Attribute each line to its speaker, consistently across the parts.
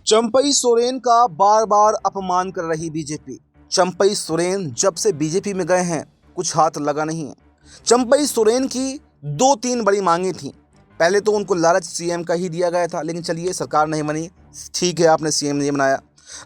Speaker 1: चंपई सोरेन का बार बार अपमान कर रही बीजेपी। चंपई सोरेन जब से बीजेपी में गए हैं कुछ हाथ लगा नहीं है। चंपई सोरेन की दो तीन बड़ी मांगे थीं। पहले तो उनको लालच सीएम का ही दिया गया था, लेकिन चलिए सरकार नहीं बनी, ठीक है, आपने सीएम नहीं बनाया,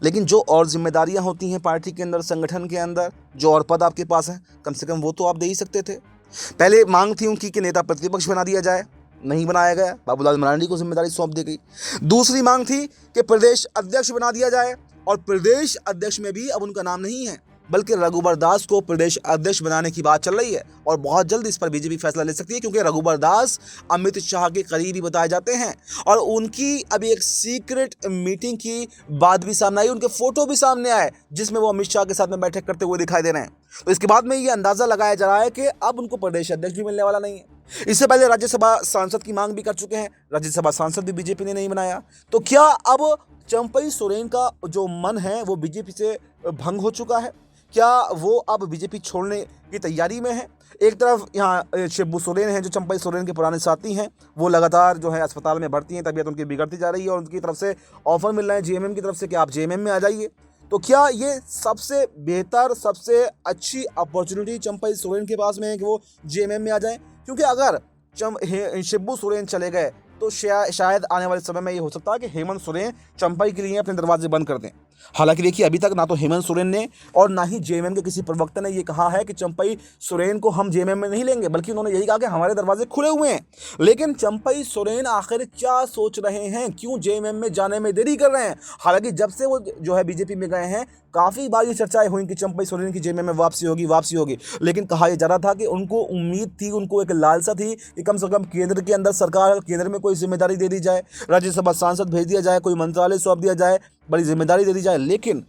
Speaker 1: लेकिन जो और जिम्मेदारियां होती हैं पार्टी के अंदर, संगठन के अंदर, जो और पद आपके पास हैं, कम से कम वो तो आप दे ही सकते थे। पहले मांग थी उनकी कि नेता प्रतिपक्ष बना दिया जाए, नहीं बनाया गया, बाबूलाल मरांडी को जिम्मेदारी सौंप दी गई। दूसरी मांग थी कि प्रदेश अध्यक्ष बना दिया जाए, और प्रदेश अध्यक्ष में भी अब उनका नाम नहीं है, बल्कि रघुबर दास को प्रदेश अध्यक्ष बनाने की बात चल रही है। और बहुत जल्द इस पर बीजेपी फैसला ले सकती है, क्योंकि रघुबर दास अमित शाह के करीबी बताए जाते हैं। और उनकी अभी एक सीक्रेट मीटिंग की बात भी सामने आई, उनके फोटो भी सामने आए जिसमें वो अमित शाह के साथ में बैठक करते हुए दिखाई दे रहे हैं। तो इसके बाद में ये अंदाजा लगाया जा रहा है कि अब उनको प्रदेश अध्यक्ष भी मिलने वाला नहीं है। इससे पहले राज्यसभा सांसद की मांग भी कर चुके हैं, राज्यसभा सांसद भी बीजेपी ने नहीं बनाया। तो क्या अब चंपई सोरेन का जो मन है वो बीजेपी से भंग हो चुका है? क्या वो अब बीजेपी छोड़ने की तैयारी में है? एक तरफ यहाँ शिबू सोरेन हैं जो चंपई सोरेन के पुराने साथी हैं, वो लगातार जो है अस्पताल में भर्ती हैं, तबीयत उनकी बिगड़ती जा रही है, और उनकी तरफ से ऑफर मिल रहे हैं जेएमएम की तरफ से कि आप जेएमएम में आ जाइए। तो क्या ये सबसे बेहतर, सबसे अच्छी अपॉर्चुनिटी चंपई सोरेन के पास में है कि वो जेएमएम में आ जाएं? क्योंकि अगर शिबू सोरेन चले गए तो शायद आने वाले समय में ये हो सकता है कि हेमंत सोरेन चंपई के लिए अपने दरवाजे बंद कर दें। हालांकि देखिए, अभी तक ना तो हेमंत सोरेन ने और ना ही जेएमएम के किसी प्रवक्ता ने ये कहा है कि चंपई सोरेन को हम जेएमएम में नहीं लेंगे, बल्कि उन्होंने यही कहा कि हमारे दरवाजे खुले हुए हैं। लेकिन चंपई सोरेन आखिर क्या सोच रहे हैं, क्यों जेएमएम में जाने में देरी कर रहे हैं? हालांकि जब से वो जो है बीजेपी में गए हैं, काफ़ी बार ये चर्चाएं हुई कि चंपई सोरेन की जेएमएम में वापसी होगी, लेकिन कहा यह जा रहा था कि उनको उम्मीद थी, उनको एक लालसा थी कि कम से कम केंद्र के अंदर सरकार, केंद्र में कोई जिम्मेदारी दे दी जाए, राज्यसभा सांसद भेज दिया जाए, कोई मंत्रालय सौंप दिया जाए, बड़ी जिम्मेदारी दे दी जाए। लेकिन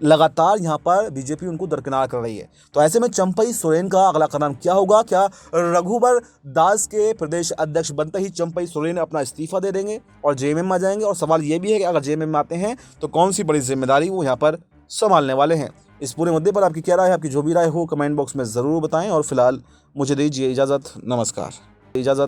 Speaker 1: लगातार यहाँ पर बीजेपी उनको दरकिनार कर रही है। तो ऐसे में चंपई सोरेन का अगला कदम क्या होगा? क्या रघुबर दास के प्रदेश अध्यक्ष बनते ही चंपई सोरेन अपना इस्तीफा दे देंगे और जेएमएम में आ जाएंगे? और सवाल ये भी है कि अगर जेएमएम में आते हैं तो कौन सी बड़ी जिम्मेदारी वो यहाँ पर संभालने वाले हैं? इस पूरे मुद्दे पर आपकी क्या राय है? आपकी जो भी राय हो कमेंट बॉक्स में ज़रूर बताएं। और फिलहाल मुझे दीजिए इजाज़त। नमस्कार। इजाज़त।